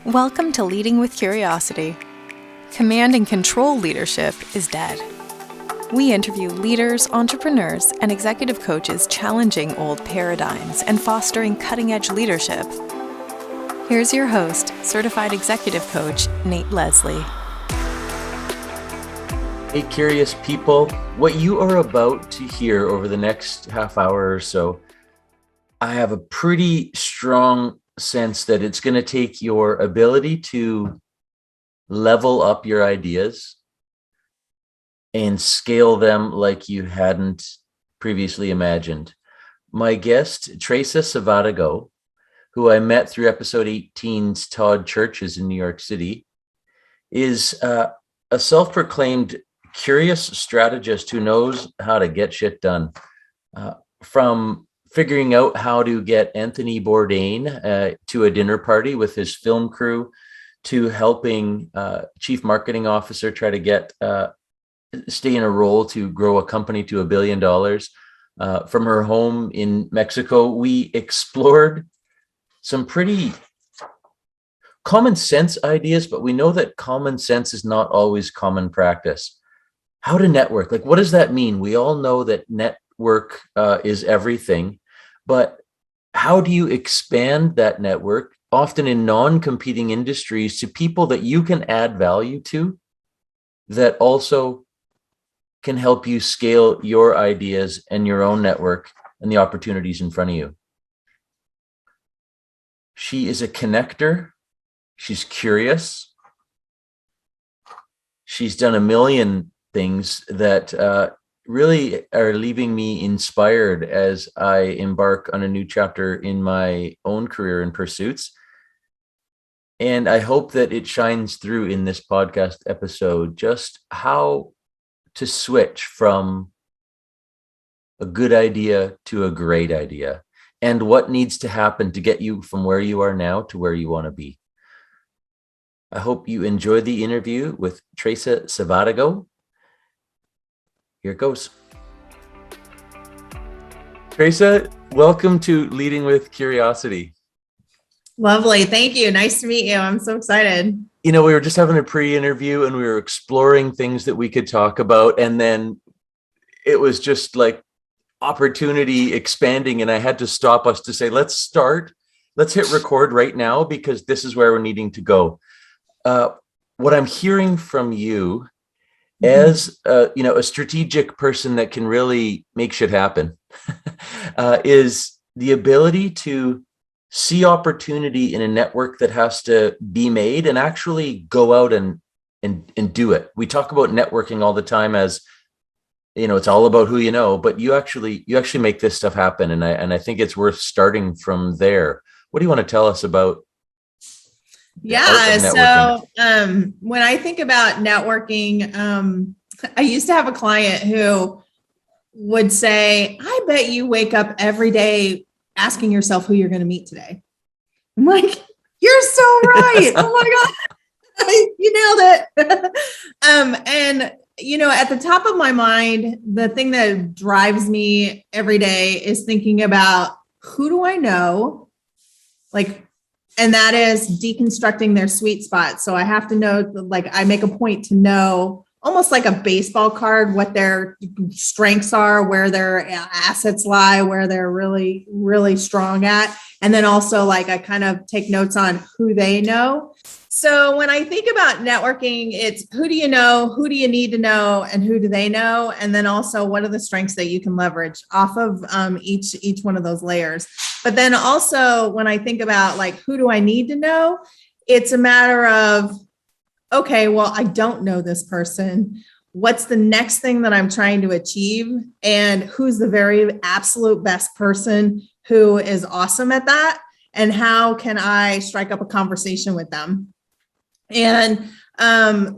Welcome to Leading with Curiosity. Command and control leadership is dead. We interview leaders, entrepreneurs, and executive coaches challenging old paradigms and fostering cutting-edge leadership. Here's your host, certified executive coach, Nate Leslie. Hey, curious people, what you are about to hear over the next half hour or so, I have a pretty strong sense that it's going to take your ability to level up your ideas and scale them like you hadn't previously imagined. My guest, Traca Savadogo, who I met through episode 18's Todd Cherches in New York City, is a self-proclaimed curious strategist who knows how to get shit done. From figuring out how to get Anthony Bourdain to a dinner party with his film crew, to helping chief marketing officer try to stay in a role to grow a company to $1 billion. From her home in Mexico, we explored some pretty common sense ideas, but we know that common sense is not always common practice. How to network, like, what does that mean? We all know that network is everything, but how do you expand that network, often in non-competing industries, to people that you can add value to, that also can help you scale your ideas and your own network and the opportunities in front of you? She is a connector. She's curious. She's done a million things that really are leaving me inspired as I embark on a new chapter in my own career and pursuits. And I hope that it shines through in this podcast episode, just how to switch from a good idea to a great idea, and what needs to happen to get you from where you are now to where you want to be. I hope you enjoy the interview with Traca Savadogo. Here it goes. Traca, welcome to Leading with Curiosity. Lovely. Thank you. Nice to meet you. I'm so excited. You know, we were just having a pre-interview and we were exploring things that we could talk about. And then it was just like opportunity expanding. And I had to stop us to say, let's hit record right now, because this is where we're needing to go. What I'm hearing from you as a strategic person that can really make shit happen is the ability to see opportunity in a network that has to be made and actually go out and do it. We talk about networking all the time as, it's all about who you know, but you actually make this stuff happen. And I think it's worth starting from there. What do you want to tell us about? Yeah. So when I think about networking, I used to have a client who would say, I bet you wake up every day asking yourself who you're going to meet today. I'm like, you're so right. Oh my God. You nailed it. At the top of my mind, the thing that drives me every day is thinking about, who do I know? And that is deconstructing their sweet spot. So I have to know, I make a point to know, almost like a baseball card, what their strengths are, where their assets lie, where they're really, really strong at. And then also I kind of take notes on who they know. So when I think about networking, it's who do you know, who do you need to know, and who do they know? And then also, what are the strengths that you can leverage off of each one of those layers? But then also when I think about who do I need to know, it's a matter of, okay, well, I don't know this person. What's the next thing that I'm trying to achieve? And who's the very absolute best person who is awesome at that? And how can I strike up a conversation with them? And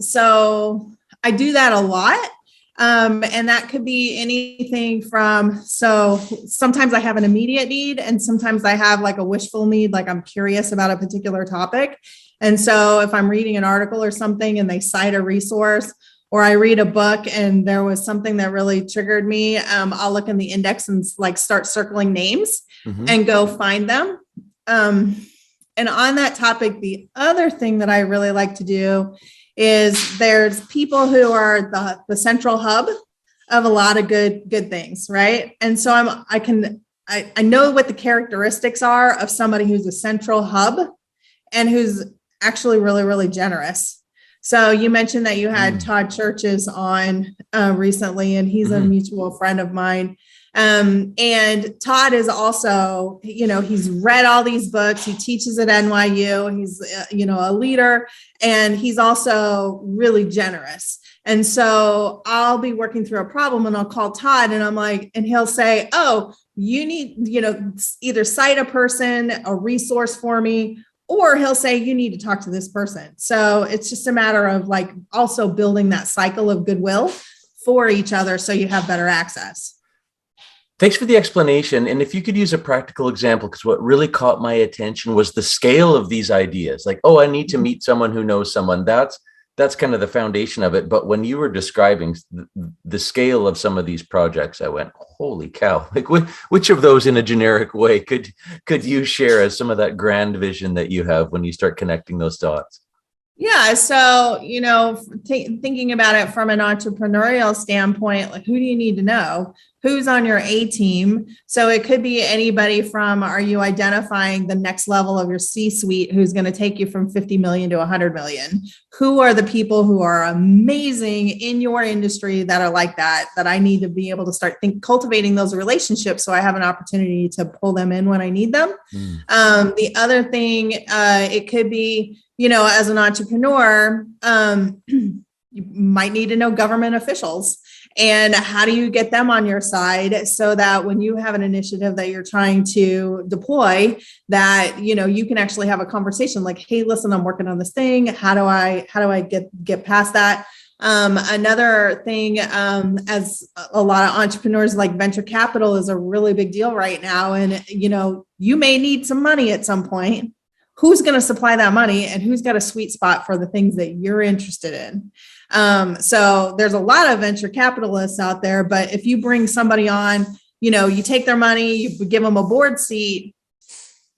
so I do that a lot. And that could be anything from, so sometimes I have an immediate need, and sometimes I have a wishful need, I'm curious about a particular topic. And so if I'm reading an article or something and they cite a resource, or I read a book and there was something that really triggered me, I'll look in the index and start circling names and go find them. And on that topic, the other thing that I really like to do is there's people who are the central hub of a lot of good things, right? And so I know what the characteristics are of somebody who's a central hub and who's actually really, really generous. So you mentioned that you had Todd Cherches on recently, and he's a mutual friend of mine. And Todd is also, he's read all these books. He teaches at NYU. He's, a leader, and he's also really generous. And so I'll be working through a problem and I'll call Todd and I'm like, and he'll say, oh, you need, either cite a person, a resource for me, or he'll say, you need to talk to this person. So it's just a matter of like also building that cycle of goodwill for each other so you have better access. Thanks for the explanation. And if you could use a practical example, because what really caught my attention was the scale of these ideas. Like, oh, I need to meet someone who knows someone. That's kind of the foundation of it. But when you were describing the scale of some of these projects, I went, holy cow. Like which of those in a generic way could you share as some of that grand vision that you have when you start connecting those dots? Yeah. So, thinking about it from an entrepreneurial standpoint, like who do you need to know? Who's on your A team? So it could be anybody from, are you identifying the next level of your C-suite who's going to take you from 50 million to 100 million? Who are the people who are amazing in your industry that are like that I need to be able to start cultivating those relationships so I have an opportunity to pull them in when I need them. The other thing, it could be, as an entrepreneur, you might need to know government officials. And how do you get them on your side so that when you have an initiative that you're trying to deploy, that, you can actually have a conversation like, hey, listen, I'm working on this thing. How do I get past that? Another thing, as a lot of entrepreneurs, like venture capital is a really big deal right now. And, you may need some money at some point. Who's going to supply that money and who's got a sweet spot for the things that you're interested in? So there's a lot of venture capitalists out there, but if you bring somebody on, you take their money, you give them a board seat.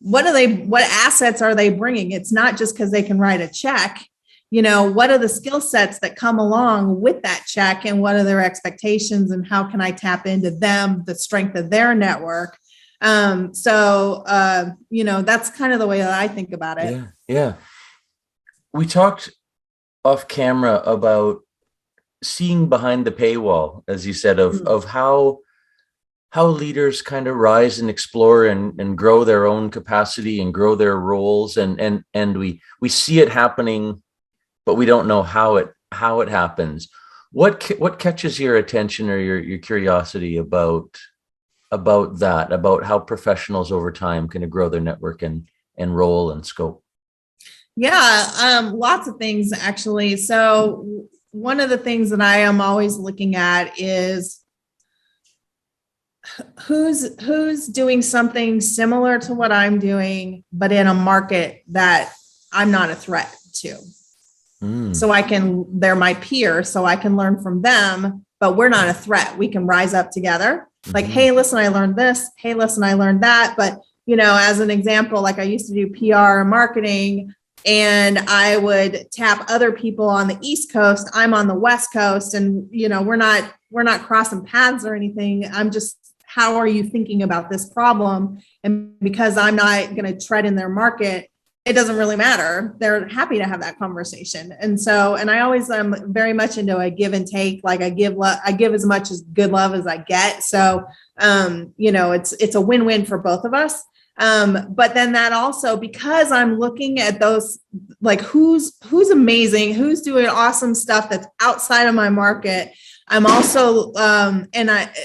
What assets are they bringing? It's not just because they can write a check. What are the skill sets that come along with that check and what are their expectations and how can I tap into them, the strength of their network? That's kind of the way that I think about it. Yeah. We talked off camera about seeing behind the paywall, as you said, of how leaders kind of rise and explore and grow their own capacity and grow their roles. And we see it happening, but we don't know how it happens. What catches your attention or your curiosity about how professionals over time can grow their network and role and scope? Yeah, lots of things actually. So one of the things that I am always looking at is who's doing something similar to what I'm doing, but in a market that I'm not a threat to. So they're my peer, so I can learn from them, but we're not a threat. We can rise up together. Like, hey, listen, I learned this. Hey, listen, I learned that. But, as an example, like I used to do PR and marketing, and I would tap other people on the East Coast. I'm on the West Coast, and, we're not crossing paths or anything. I'm just, how are you thinking about this problem? And because I'm not going to tread in their market, it doesn't really matter. They're happy to have that conversation. And so, and I always am very much into a give and take. Like I give as much as good love as I get. So, it's a win-win for both of us. But then that also, because I'm looking at those, like who's amazing, who's doing awesome stuff that's outside of my market. I'm also,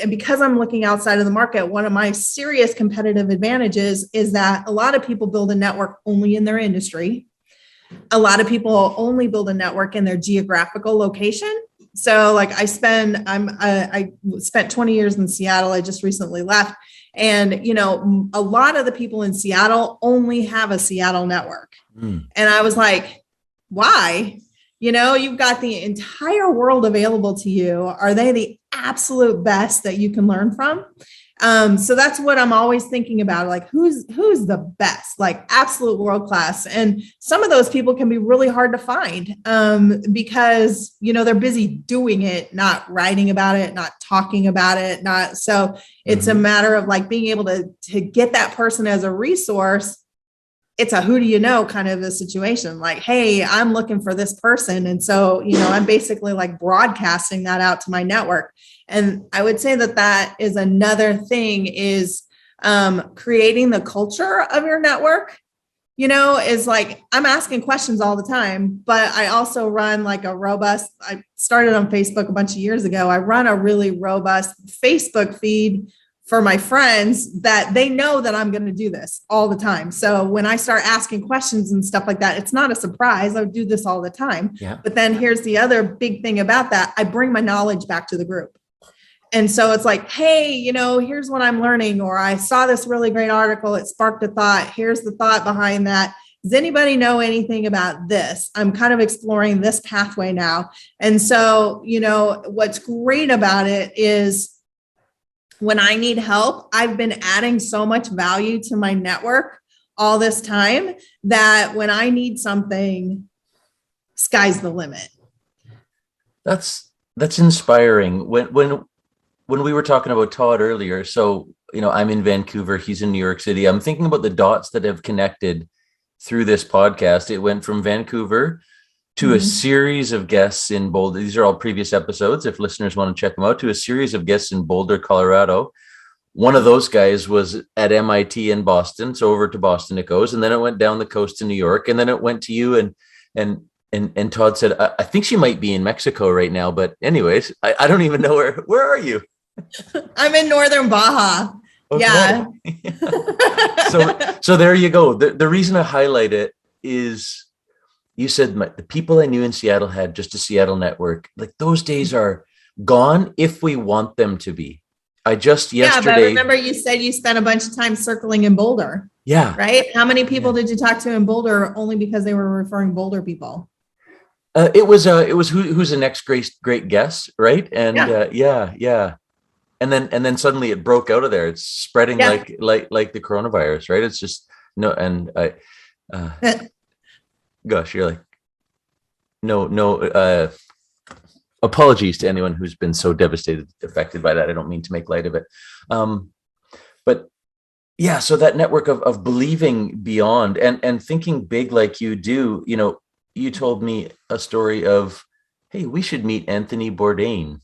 because I'm looking outside of the market, one of my serious competitive advantages is that a lot of people build a network only in their industry. A lot of people only build a network in their geographical location. So like I spent 20 years in Seattle. I just recently left. And, a lot of the people in Seattle only have a Seattle network. And I was like, why? You've got the entire world available to you. Are they the absolute best that you can learn from? So that's what I'm always thinking about, like who's the best, like absolute world class. And some of those people can be really hard to find because, they're busy doing it, not writing about it, not talking about it, so it's a matter of like being able to get that person as a resource. It's a who do you know kind of a situation, like, hey, I'm looking for this person. And so, I'm basically like broadcasting that out to my network. And I would say that is another thing is creating the culture of your network, is like, I'm asking questions all the time, but I also run like I started on Facebook a bunch of years ago. I run a really robust Facebook feed for my friends that they know that I'm going to do this all the time. So when I start asking questions and stuff like that, it's not a surprise. I do this all the time. Yeah. But then here's the other big thing about that. I bring my knowledge back to the group. And so it's like, hey, here's what I'm learning, or I saw this really great article. It sparked a thought. Here's the thought behind that. Does anybody know anything about this? I'm kind of exploring this pathway now. And so, what's great about it is when I need help, I've been adding so much value to my network all this time that when I need something, sky's the limit. That's inspiring. When we were talking about Todd earlier, so, I'm in Vancouver, he's in New York City. I'm thinking about the dots that have connected through this podcast. It went from Vancouver to a series of guests in Boulder. These are all previous episodes, if listeners want to check them out, to a series of guests in Boulder, Colorado. One of those guys was at MIT in Boston. So over to Boston it goes. And then it went down the coast to New York. And then it went to you. And Todd said, I think she might be in Mexico right now. But anyways, I don't even know where are you? I'm in Northern Baja. Okay. Yeah. So there you go. The reason I highlight it is, you said the people I knew in Seattle had just a Seattle network. Like those days are gone if we want them to be. Yesterday. Yeah, but remember you said you spent a bunch of time circling in Boulder. Yeah. Right? How many people did you talk to in Boulder only because they were referring Boulder people? It was who's the next great guest, right? And yeah. And then suddenly it broke out of there. It's spreading like the coronavirus, right? It's just no, and gosh, you're like, no, apologies to anyone who's been so affected by that. I don't mean to make light of it. But yeah, so that network of believing beyond and thinking big like you do, you told me a story of, hey, we should meet Anthony Bourdain.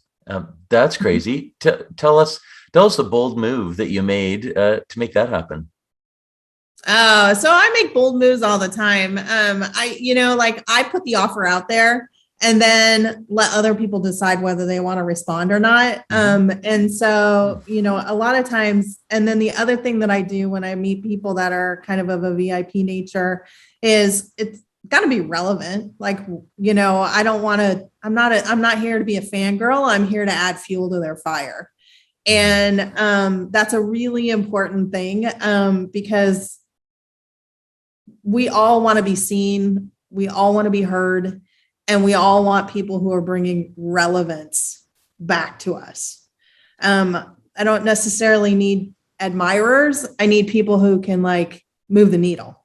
That's crazy. Tell us the bold move that you made to make that happen. So I make bold moves all the time. I put the offer out there and then let other people decide whether they want to respond or not. And so, a lot of times, and then the other thing that I do when I meet people that are kind of a VIP nature is it's got to be relevant. Like, I'm not here to be a fangirl. I'm here to add fuel to their fire. And that's a really important thing because we all want to be seen. We all want to be heard. And we all want people who are bringing relevance back to us. I don't necessarily need admirers. I need people who can move the needle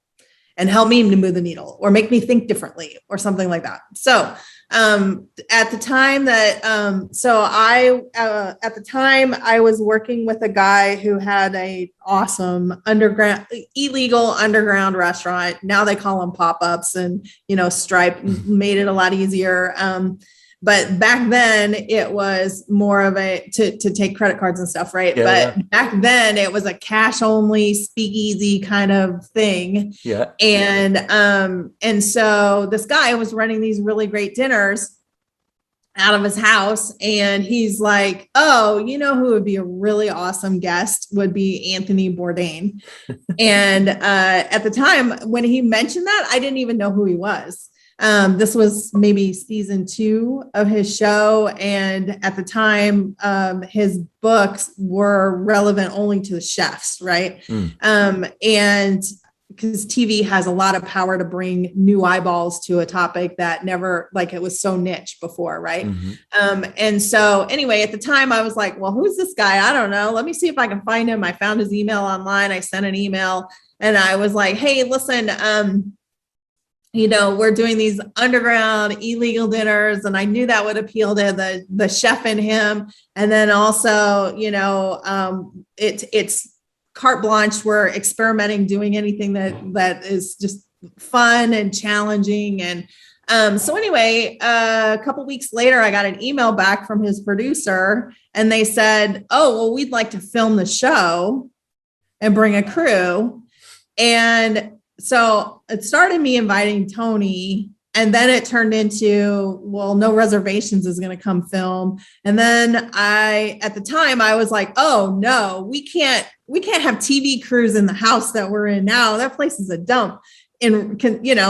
and help me to move the needle or make me think differently or something like that. So at the time I was working with a guy who had a awesome illegal underground restaurant. Now they call them pop-ups, and Stripe made it a lot easier. But back then it was more of to take credit cards and stuff, right? Back then it was a cash only speakeasy kind of thing. Yeah. And so this guy was running these really great dinners out of his house. And he's like, oh, who would be a really awesome guest would be Anthony Bourdain. And at the time when he mentioned that, I didn't even know who he was. This was maybe season 2 of his show. And at the time, his books were relevant only to the chefs. Right. And because TV has a lot of power to bring new eyeballs to a topic that never, like, it was so niche before. Right. And so anyway, at the time I was like, well, who's this guy? I don't know. Let me see if I can find him. I found his email online. I sent an email and I was like, hey, listen, we're doing these underground illegal dinners, and I knew that would appeal to the chef in him. And then also, it's carte blanche. We're experimenting, doing anything that is just fun and challenging. And so anyway, a couple of weeks later, I got an email back from his producer, and they said, oh, well, we'd like to film the show and bring a crew. And so it started me inviting Tony, and then it turned into, well, No Reservations is going to come film. And then at the time I was like, oh no, we can't have TV crews in the house that we're in now. That place is a dump. And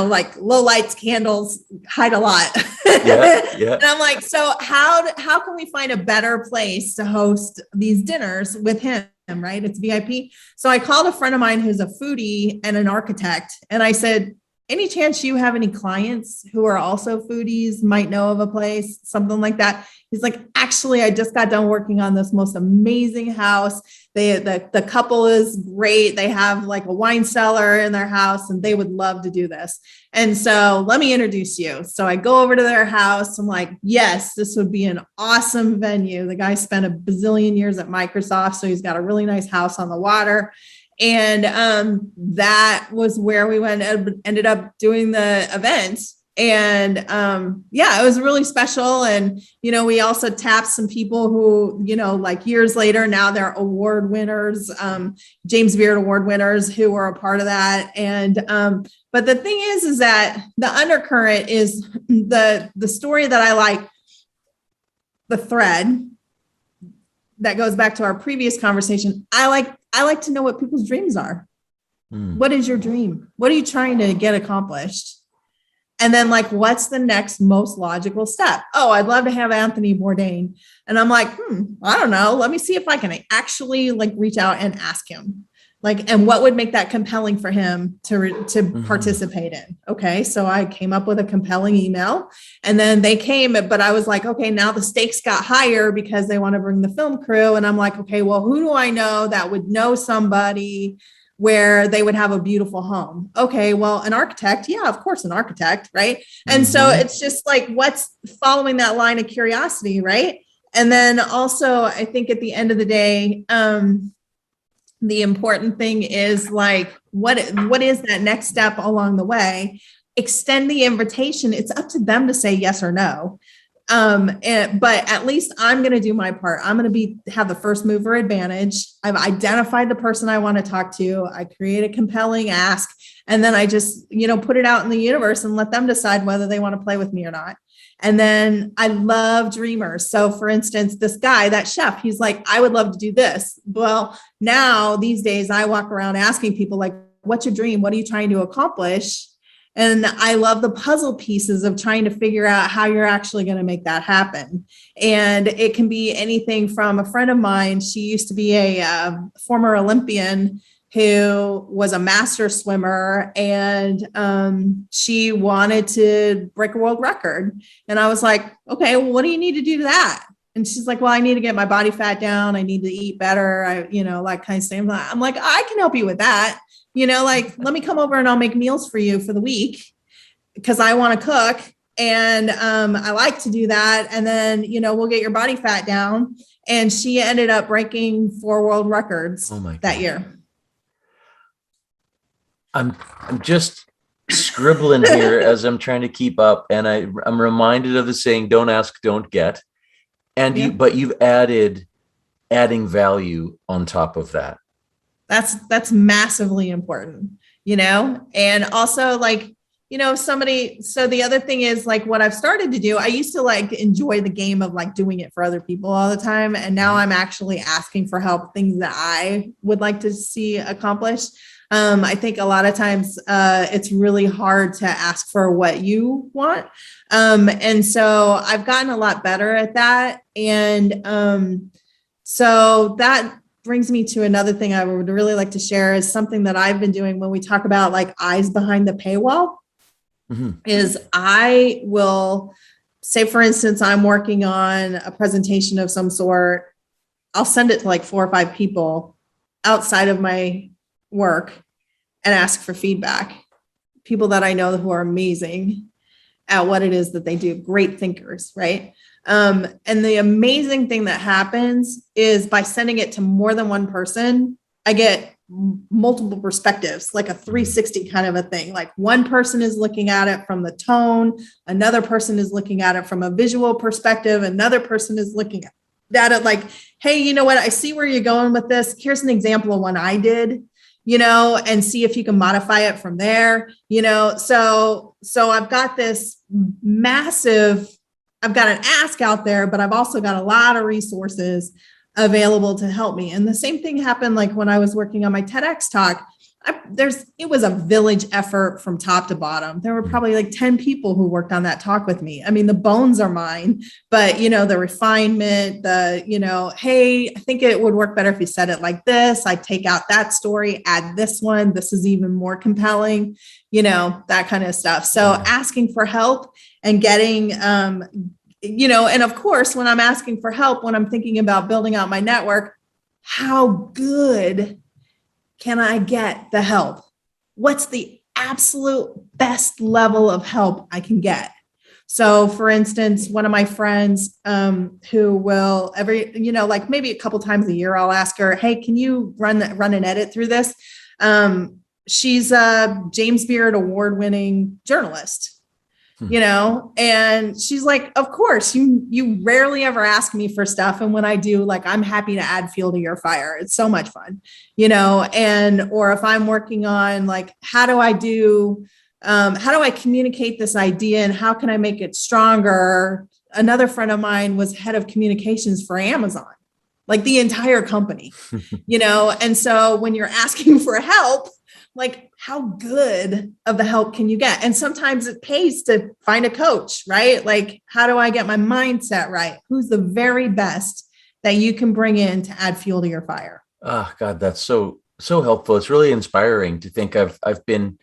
like low lights, candles, hide a lot. Yeah. And I'm like, so how can we find a better place to host these dinners with him? Right. It's VIP. So I called a friend of mine who's a foodie and an architect. And I said, any chance you have any clients who are also foodies, might know of a place, something like that? He's like, actually, I just got done working on this most amazing house. The couple is great. They have like a wine cellar in their house, and they would love to do this. And so let me introduce you. So I go over to their house. I'm like, yes, this would be an awesome venue. The guy spent a bazillion years at Microsoft, so he's got a really nice house on the water. And that was where we ended up doing the event. And it was really special. And, we also tapped some people who, like years later, now they're award winners, James Beard Award winners who were a part of that. And but the thing is that the undercurrent is the story that I like, the thread that goes back to our previous conversation. I like to know what people's dreams are. What is your dream? What are you trying to get accomplished? And then like, what's the next most logical step? Oh, I'd love to have Anthony Bourdain. And I'm like, I don't know. Let me see if I can actually like reach out and ask him. Like, and what would make that compelling for him to participate in? Okay. So I came up with a compelling email, and then they came, but I was like, okay, now the stakes got higher because they want to bring the film crew. And I'm like, okay, well, who do I know that would know somebody where they would have a beautiful home? Okay, well, an architect. Yeah, of course, an architect. Right. And so it's just like, what's following that line of curiosity. Right. And then also, I think at the end of the day, the important thing is like, what is that next step along the way? Extend the invitation. It's up to them to say yes or no. But at least I'm going to do my part. I'm going to have the first mover advantage. I've identified the person I want to talk to. I create a compelling ask, and then I just, put it out in the universe and let them decide whether they want to play with me or not. And then I love dreamers. So for instance, this guy, that chef, he's like, I would love to do this. Well, now these days I walk around asking people like, what's your dream? What are you trying to accomplish? And I love the puzzle pieces of trying to figure out how you're actually going to make that happen. And it can be anything from a friend of mine. She used to be a former Olympian who was a master swimmer, and she wanted to break a world record. And I was like, okay, well, what do you need to do to that? And she's like, well, I need to get my body fat down. I need to eat better. Like kind of thing. I'm like, I can help you with that. Like, let me come over and I'll make meals for you for the week because I want to cook. And I like to do that. And then, we'll get your body fat down. And she ended up breaking 4 world records that year. I'm just scribbling here as I'm trying to keep up. And I'm reminded of the saying, don't ask, don't get. And but you've adding value on top of that. That's massively important, and also like, so the other thing is like what I've started to do, I used to like enjoy the game of like doing it for other people all the time. And now I'm actually asking for help, things that I would like to see accomplished. I think a lot of times it's really hard to ask for what you want. And so I've gotten a lot better at that. And so that brings me to another thing I would really like to share is something that I've been doing when we talk about like eyes behind the paywall. Is I will say, for instance, I'm working on a presentation of some sort. I'll send it to like 4 or 5 people outside of my work and ask for feedback. People that I know who are amazing at what it is that they do, great thinkers, right? And the amazing thing that happens is by sending it to more than one person, I get multiple perspectives, like a 360 kind of a thing. Like one person is looking at it from the tone, another person is looking at it from a visual perspective, another person is looking at it like, hey, you know what? I see where you're going with this. Here's an example of one I did, and see if you can modify it from there, So I've got this massive, I've got an ask out there, but I've also got a lot of resources available to help me. And the same thing happened like when I was working on my TEDx talk. It was a village effort from top to bottom. There were probably like 10 people who worked on that talk with me. I mean, the bones are mine, but the refinement, hey, I think it would work better if you said it like this. I take out that story, add this one. This is even more compelling, that kind of stuff. So asking for help and getting, and of course, when I'm asking for help, when I'm thinking about building out my network, how good can I get the help? What's the absolute best level of help I can get? So for instance, one of my friends who will like maybe a couple times a year, I'll ask her, hey, can you run an edit through this? She's a James Beard award-winning journalist. And she's like, of course, you rarely ever ask me for stuff. And when I do, like, I'm happy to add fuel to your fire. It's so much fun, or if I'm working on like, how do I communicate this idea and how can I make it stronger? Another friend of mine was head of communications for Amazon, like the entire company, and so when you're asking for help, like how good of the help can you get? And sometimes it pays to find a coach, right? Like, how do I get my mindset right? Who's the very best that you can bring in to add fuel to your fire? Oh God, that's so helpful. It's really inspiring to think I've been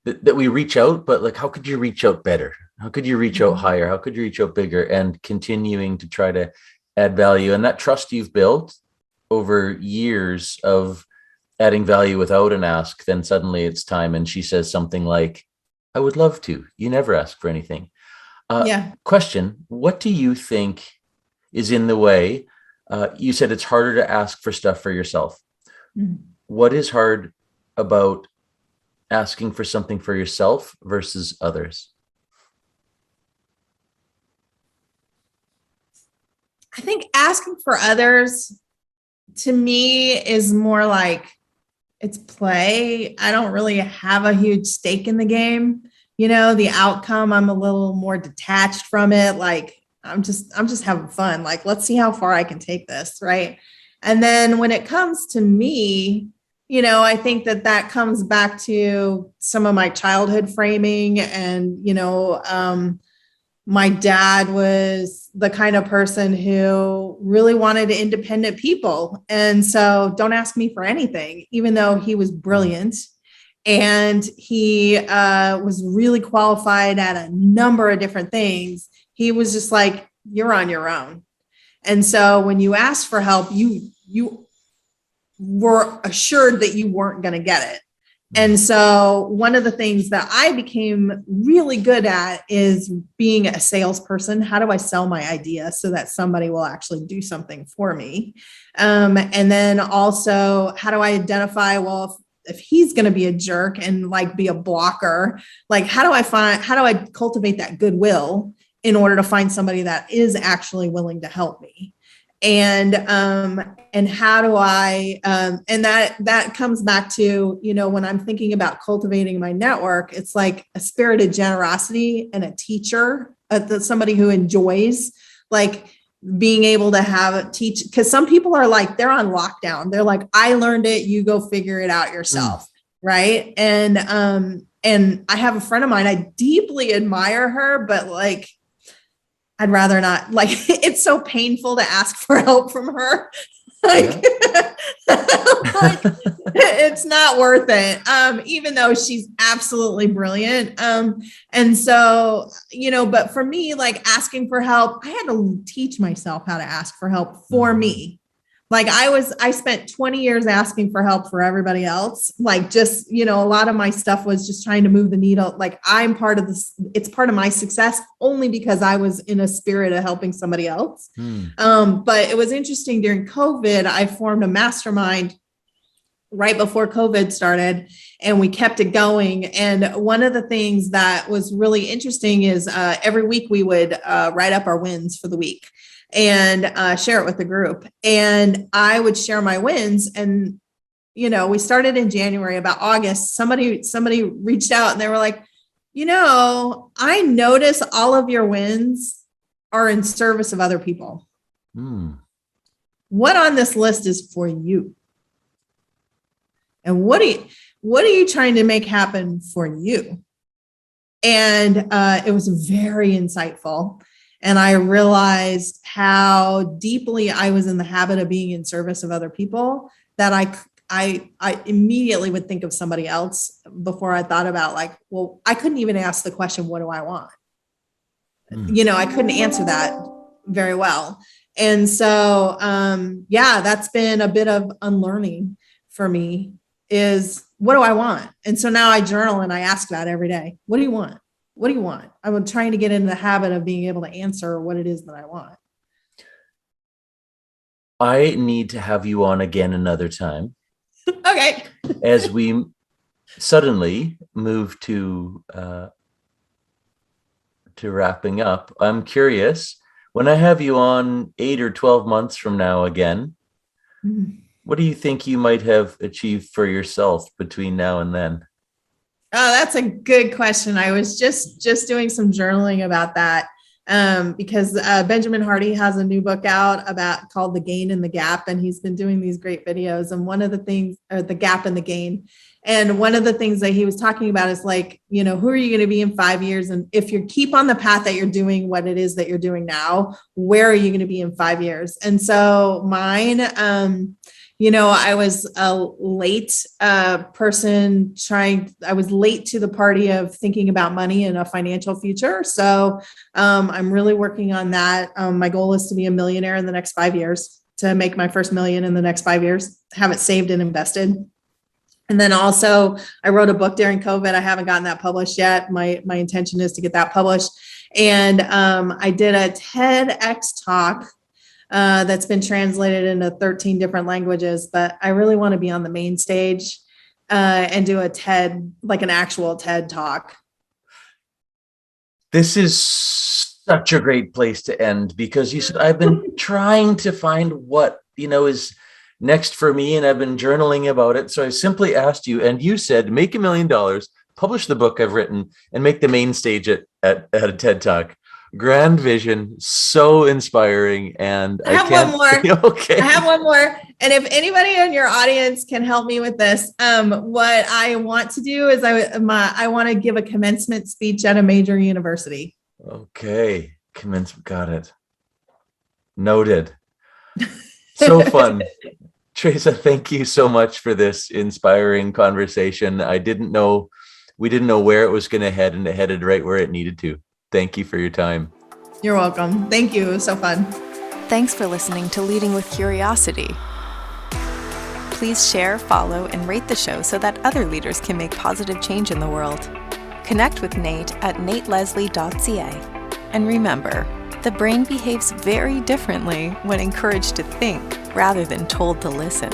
that we reach out, but like, how could you reach out better? How could you reach out higher? How could you reach out bigger? And continuing to try to add value, and that trust you've built over years of adding value without an ask, then suddenly it's time. And she says something like, I would love to. You never ask for anything. Question, what do you think is in the way? You said it's harder to ask for stuff for yourself. What is hard about asking for something for yourself versus others? I think asking for others to me is more like, it's play. I don't really have a huge stake in the game. The outcome, I'm a little more detached from it. Like I'm just having fun. Like, let's see how far I can take this. Right. And then when it comes to me, I think that comes back to some of my childhood framing and, my dad was the kind of person who really wanted independent people. And so don't ask me for anything, even though he was brilliant. And he was really qualified at a number of different things. He was just like, you're on your own. And so when you asked for help, you were assured that you weren't going to get it. And so one of the things that I became really good at is being a salesperson. How do I sell my idea so that somebody will actually do something for me? And then also, how do I identify, well, if he's going to be a jerk and like be a blocker, like how do I cultivate that goodwill in order to find somebody that is actually willing to help me? And how do I, and that comes back to, when I'm thinking about cultivating my network, it's like a spirited generosity and a teacher, somebody who enjoys like being able to teach, because some people are like, they're on lockdown. They're like, I learned it, you go figure it out yourself. Right. And I have a friend of mine, I deeply admire her, but like, I'd rather not, like, it's so painful to ask for help from her. Like, like, it's not worth it. Even though she's absolutely brilliant. And so, but for me, like asking for help, I had to teach myself how to ask for help for me. Like I spent 20 years asking for help for everybody else. Like just, a lot of my stuff was just trying to move the needle. Like I'm part of this. It's part of my success only because I was in a spirit of helping somebody else. But it was interesting during COVID, I formed a mastermind right before COVID started and we kept it going. And one of the things that was really interesting is every week we would write up our wins for the week and share it with the group. And I would share my wins. And, we started in January. About August, somebody reached out and they were like, I notice all of your wins are in service of other people. What on this list is for you? And what are you trying to make happen for you? And it was very insightful. And I realized how deeply I was in the habit of being in service of other people that I immediately would think of somebody else before I thought about like, well, I couldn't even ask the question, what do I want? I couldn't answer that very well. And so, that's been a bit of unlearning for me is what do I want? And so now I journal and I ask that every day. What do you want? What do you want? I'm trying to get into the habit of being able to answer what it is that I want. I need to have you on again another time. Okay. As we suddenly move to wrapping up, I'm curious, when I have you on 8 or 12 months from now again, what do you think you might have achieved for yourself between now and then? Oh, that's a good question. I was just doing some journaling about that because Benjamin Hardy has a new book out called The Gain and the Gap. And he's been doing these great videos. And one of the things, or The Gap and the Gain. And one of the things that he was talking about is like, who are you going to be in 5 years? And if you keep on the path that you're doing what it is that you're doing now, where are you going to be in 5 years? And so mine, I was a late person I was late to the party of thinking about money and a financial future. So I'm really working on that. My goal is to be a millionaire in the next 5 years, to make my first million in the next 5 years, have it saved and invested. And then also I wrote a book during COVID. I haven't gotten that published yet. My intention is to get that published. And I did a TEDx talk that's been translated into 13 different languages, but I really want to be on the main stage and do a TED, like an actual TED talk. This is such a great place to end because you said, I've been trying to find what, is next for me. And I've been journaling about it. So I simply asked you, and you said, make $1 million, publish the book I've written, and make the main stage at a TED Talk. Grand vision, so inspiring. And I have one more. Okay. I have one more. And if anybody in your audience can help me with this, what I want to do is I want to give a commencement speech at a major university. Okay. Commencement. Got it. Noted. So fun. Traca, thank you so much for this inspiring conversation. We didn't know where it was going to head, and it headed right where it needed to. Thank you for your time. You're welcome. Thank you. It was so fun. Thanks for listening to Leading with Curiosity. Please share, follow, and rate the show so that other leaders can make positive change in the world. Connect with Nate at nateleslie.ca. And remember, the brain behaves very differently when encouraged to think rather than told to listen.